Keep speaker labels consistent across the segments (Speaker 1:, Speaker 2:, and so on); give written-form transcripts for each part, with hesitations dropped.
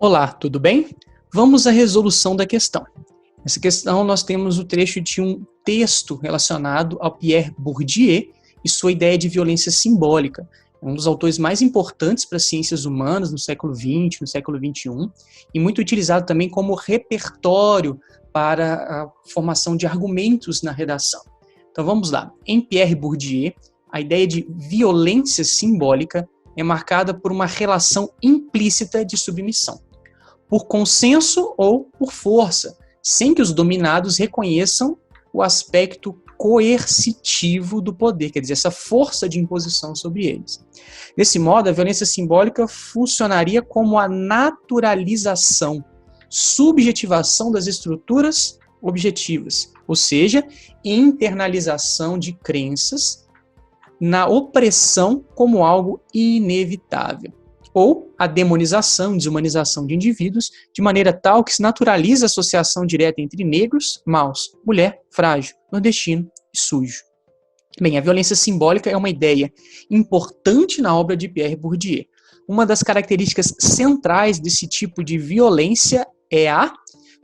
Speaker 1: Olá, tudo bem? Vamos à resolução da questão. Nessa questão, nós temos o trecho de um texto relacionado ao Pierre Bourdieu e sua ideia de violência simbólica. É um dos autores mais importantes para as ciências humanas no século XX, no século XXI, e muito utilizado também como repertório para a formação de argumentos na redação. Então vamos lá. Em Pierre Bourdieu, a ideia de violência simbólica é marcada por uma relação implícita de submissão, por consenso ou por força, sem que os dominados reconheçam o aspecto coercitivo do poder, quer dizer, essa força de imposição sobre eles. Desse modo, a violência simbólica funcionaria como a naturalização, subjetivação das estruturas objetivas, ou seja, internalização de crenças na opressão como algo inevitável, ou a demonização, desumanização de indivíduos, de maneira tal que se naturaliza a associação direta entre negros, maus, mulher, frágil, nordestino e sujo. Bem, a violência simbólica é uma ideia importante na obra de Pierre Bourdieu. Uma das características centrais desse tipo de violência é na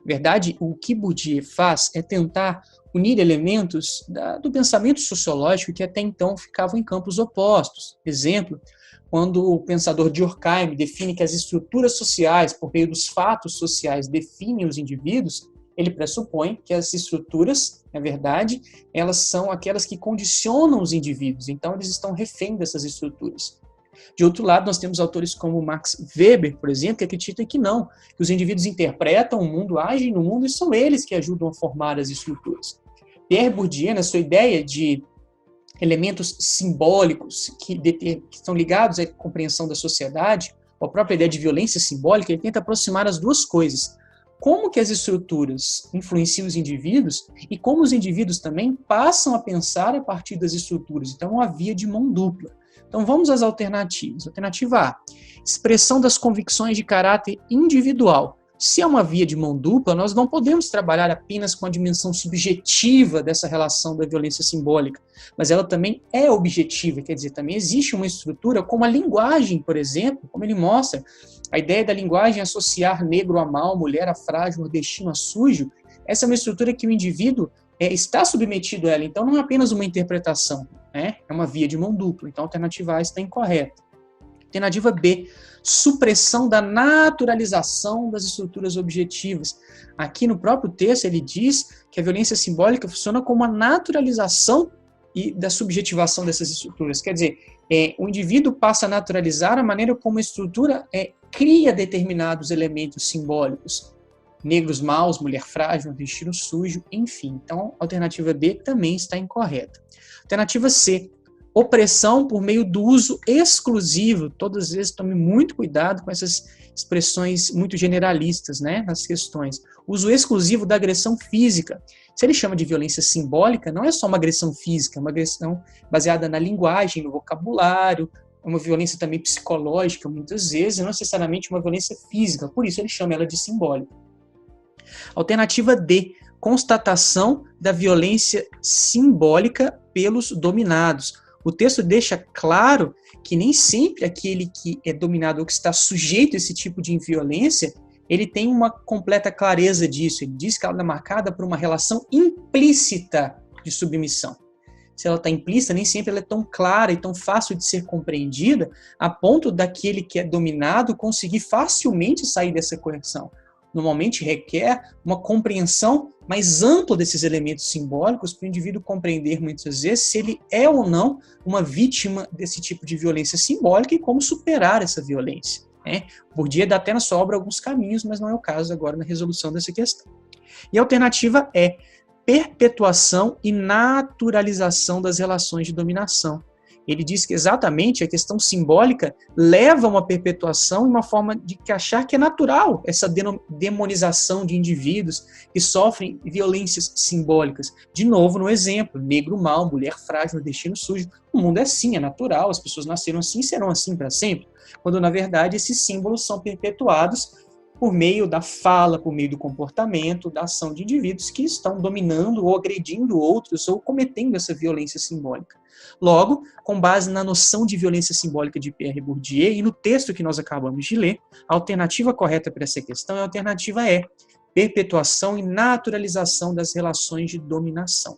Speaker 1: verdade, o que Bourdieu faz é tentar unir elementos do pensamento sociológico que até então ficavam em campos opostos. Exemplo, quando o pensador Durkheim define que as estruturas sociais, por meio dos fatos sociais, definem os indivíduos, ele pressupõe que as estruturas, na verdade, elas são aquelas que condicionam os indivíduos, então eles estão refém dessas estruturas. De outro lado, nós temos autores como Max Weber, por exemplo, que acreditam que não, que os indivíduos interpretam o mundo, agem no mundo e são eles que ajudam a formar as estruturas. Pierre Bourdieu, na sua ideia de elementos simbólicos que estão ligados à compreensão da sociedade, a própria ideia de violência simbólica, ele tenta aproximar as duas coisas. Como que as estruturas influenciam os indivíduos e como os indivíduos também passam a pensar a partir das estruturas. Então, uma via de mão dupla. Então, vamos às alternativas. Alternativa A, expressão das convicções de caráter individual. Se é uma via de mão dupla, nós não podemos trabalhar apenas com a dimensão subjetiva dessa relação da violência simbólica, mas ela também é objetiva, quer dizer, também existe uma estrutura como a linguagem, por exemplo, como ele mostra, a ideia da linguagem associar negro a mau, mulher a frágil, nordestino a sujo, essa é uma estrutura que o indivíduo está submetido a ela, então não é apenas uma interpretação, né? É uma via de mão dupla, então a alternativa A está incorreta. Alternativa B, supressão da naturalização das estruturas objetivas. Aqui no próprio texto ele diz que a violência simbólica funciona como a naturalização e da subjetivação dessas estruturas. Quer dizer, o indivíduo passa a naturalizar a maneira como a estrutura cria determinados elementos simbólicos. Negros maus, mulher frágil, nordestino sujo, enfim. Então, a alternativa B também está incorreta. Alternativa C, opressão por meio do uso exclusivo. Todas as vezes tome muito cuidado com essas expressões muito generalistas, né, nas questões. Uso exclusivo da agressão física. Se ele chama de violência simbólica, não é só uma agressão física, é uma agressão baseada na linguagem, no vocabulário, uma violência também psicológica, muitas vezes, não necessariamente uma violência física, por isso ele chama ela de simbólica. Alternativa D, constatação da violência simbólica pelos dominados. O texto deixa claro que nem sempre aquele que é dominado ou que está sujeito a esse tipo de violência, ele tem uma completa clareza disso. Ele diz que ela é marcada por uma relação implícita de submissão. Se ela está implícita, nem sempre ela é tão clara e tão fácil de ser compreendida a ponto daquele que é dominado conseguir facilmente sair dessa coerção. Normalmente requer uma compreensão mais ampla desses elementos simbólicos para o indivíduo compreender muitas vezes se ele é ou não uma vítima desse tipo de violência simbólica e como superar essa violência. Bourdieu dá até na sua obra alguns caminhos, mas não é o caso agora na resolução dessa questão. E a alternativa é perpetuação e naturalização das relações de dominação. Ele diz que exatamente a questão simbólica leva a uma perpetuação e uma forma de achar que é natural essa demonização de indivíduos que sofrem violências simbólicas. De novo, no exemplo, negro mau, mulher frágil, nordestino sujo. O mundo é assim, é natural, as pessoas nasceram assim e serão assim para sempre. Quando, na verdade, esses símbolos são perpetuados por meio da fala, por meio do comportamento, da ação de indivíduos que estão dominando ou agredindo outros ou cometendo essa violência simbólica. Logo, com base na noção de violência simbólica de Pierre Bourdieu e no texto que nós acabamos de ler, a alternativa correta para essa questão é a alternativa E, perpetuação e naturalização das relações de dominação.